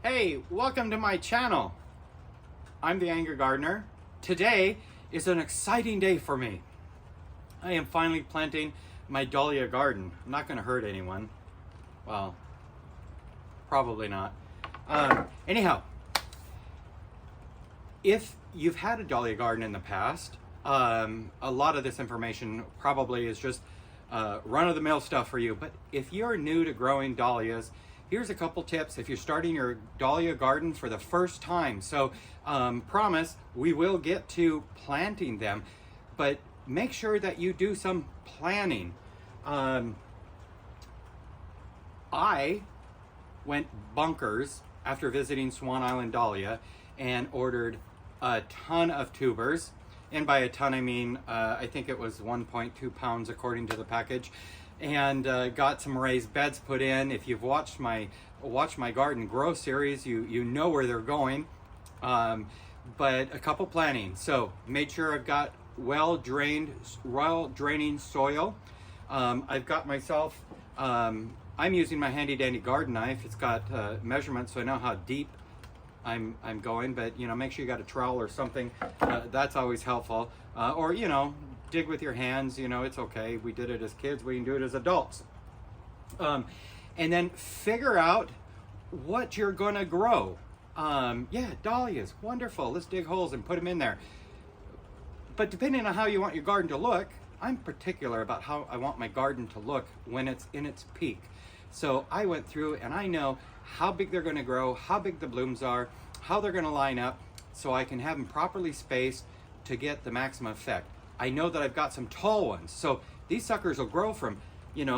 Hey, welcome to my channel. I'm the Angry Gardener. Today is an exciting day for me. I am finally planting my dahlia garden. I'm not going to hurt anyone. Well, probably not. Anyhow, if you've had a dahlia garden in the past, a lot of this information probably is just run-of-the-mill stuff for you. But if you're new to growing dahlias, here's a couple tips if you're starting your dahlia garden for the first time. So promise we will get to planting them, but make sure that you do some planning. I went bonkers after visiting Swan Island Dahlia and ordered a ton of tubers. And by a ton, I mean, I think it was 1.2 pounds according to the package. And got some raised beds put in. If you've watched my garden grow series, you know where they're going. But a couple planting. So made sure I've got well draining soil. I've got myself, I'm using my handy dandy garden knife. It's got measurements, so I know how deep I'm going, but make sure you got a trowel or something. That's always helpful. Or dig with your hands, it's okay. We did it as kids, we can do it as adults. And then figure out what you're gonna grow. Yeah, dahlias, wonderful. Let's dig holes and put them in there. But depending on how you want your garden to look, I'm particular about how I want my garden to look when it's in its peak. So I went through and I know how big they're gonna grow, how big the blooms are, how they're gonna line up, so I can have them properly spaced to get the maximum effect. I know that I've got some tall ones, so these suckers will grow from,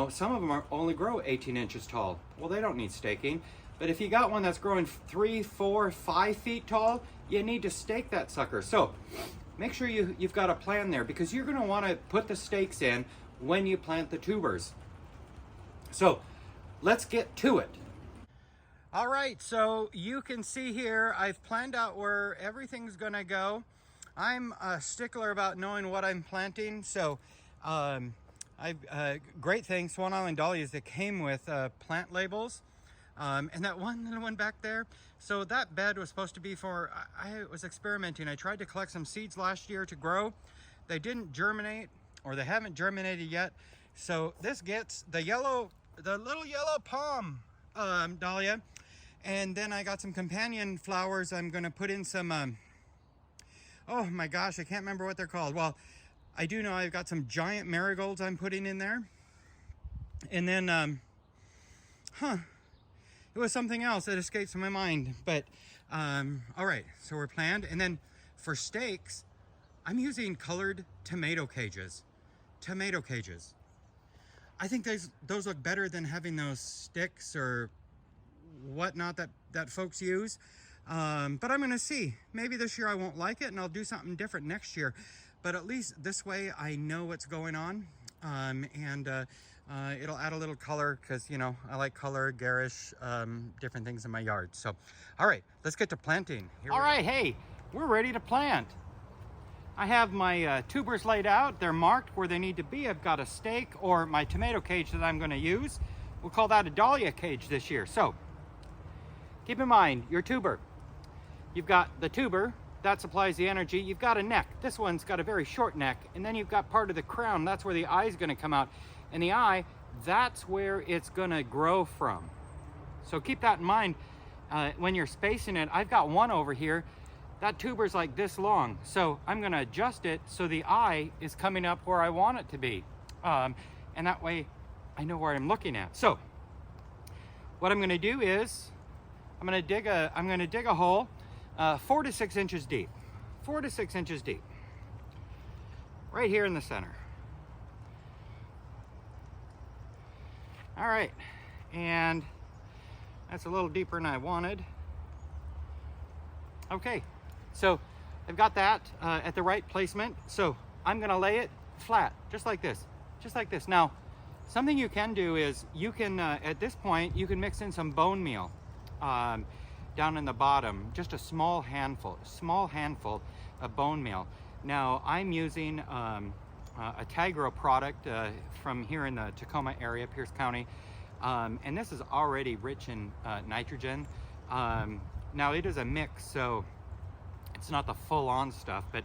some of them only grow 18 inches tall. Well, they don't need staking. But if you got one that's growing 3, 4, 5 feet tall, you need to stake that sucker. So make sure you've got a plan there, because you're gonna wanna put the stakes in when you plant the tubers. So let's get to it. All right, so you can see here, I've planned out where everything's gonna go. I'm a stickler about knowing what I'm planting. So great thing, Swan Island Dahlias, that came with plant labels. And that one little one back there, so that bed was supposed to be for, I was experimenting. I tried to collect some seeds last year to grow. They didn't germinate, or they haven't germinated yet. So this gets the little yellow palm dahlia. And then I got some companion flowers. I'm gonna put in some, oh my gosh, I can't remember what they're called. Well, I do know I've got some giant marigolds I'm putting in there. And then, it was something else that escapes my mind. But, all right, so we're planned. And then for stakes, I'm using colored tomato cages. Tomato cages. I think those look better than having those sticks or whatnot that folks use. But I'm gonna see. Maybe this year I won't like it and I'll do something different next year. But at least this way I know what's going on. It'll add a little color, because I like color, garish, different things in my yard. So all right, let's get to planting. All right, hey, we're ready to plant. I have my tubers laid out. They're marked where they need to be. I've got a stake, or my tomato cage that I'm going to use. We'll call that a dahlia cage this year. So keep in mind your tuber. You've got the tuber that supplies the energy. You've got a neck. This one's got a very short neck, and then you've got part of the crown. That's where the eye is going to come out. And the eye, that's where it's gonna grow from. So keep that in mind when you're spacing it. I've got one over here. That tuber's like this long. So I'm gonna adjust it so the eye is coming up where I want it to be. And that way I know where I'm looking at. So what I'm gonna do is I'm gonna dig a hole 4 to 6 inches deep. 4 to 6 inches deep. Right here in the center. All right, and that's a little deeper than I wanted. Okay, so I've got that at the right placement. So I'm gonna lay it flat, just like this, just like this. Now, something you can do is you can, at this point, you can mix in some bone meal down in the bottom, just a small handful of bone meal. Now, I'm using a Tagro product from here in the Tacoma area, Pierce County. And this is already rich in nitrogen. Now it is a mix, so it's not the full-on stuff, but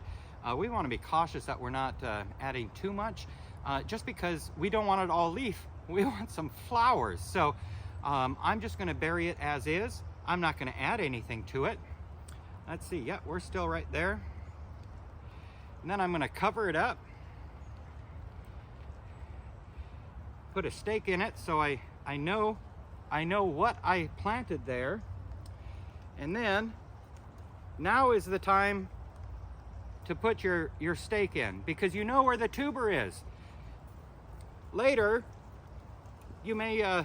we want to be cautious that we're not adding too much, just because we don't want it all leaf. We want some flowers. So I'm just going to bury it as is. I'm not going to add anything to it. Let's see. Yeah, we're still right there. And then I'm going to cover it up, put a stake in it so I know what I planted there. And then now is the time to put your stake in, because you know where the tuber is. Later, you may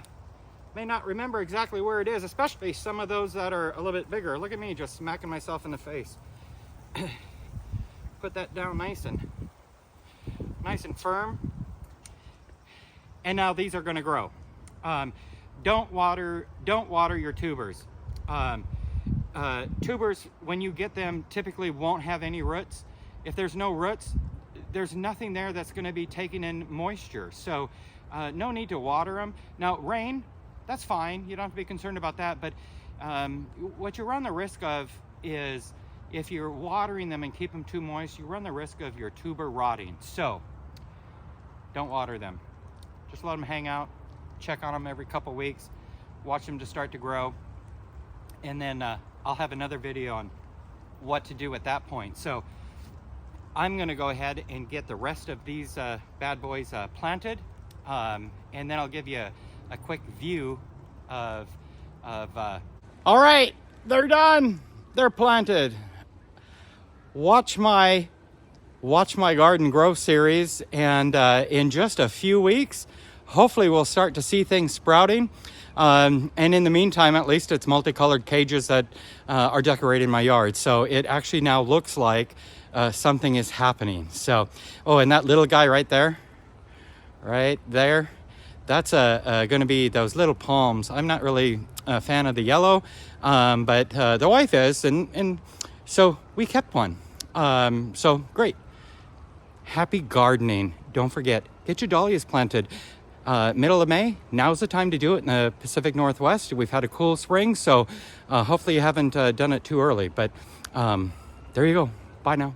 not remember exactly where it is, especially some of those that are a little bit bigger. Look at me just smacking myself in the face. Put that down nice and firm. And now these are going to grow. Don't water your tubers. Tubers, when you get them, typically won't have any roots. If there's no roots, there's nothing there that's going to be taking in moisture. So no need to water them. Now rain, that's fine. You don't have to be concerned about that. But what you run the risk of is, if you're watering them and keep them too moist, you run the risk of your tuber rotting. So don't water them. Just let them hang out. Check on them every couple weeks. Watch them to start to grow. And then I'll have another video on what to do at that point. So I'm going to go ahead and get the rest of these bad boys planted. And then I'll give you a quick view of all right, they're done. They're planted. Watch my garden grow series, and in just a few weeks, hopefully we'll start to see things sprouting. And in the meantime, at least it's multicolored cages that are decorated in my yard. So it actually now looks like something is happening. So, oh, and that little guy right there, that's going to be those little palms. I'm not really a fan of the yellow, but the wife is, and so we kept one. So great. Happy gardening. Don't forget, get your dahlias planted. Middle of May, now's the time to do it in the Pacific Northwest. We've had a cool spring, so hopefully you haven't done it too early. But there you go. Bye now.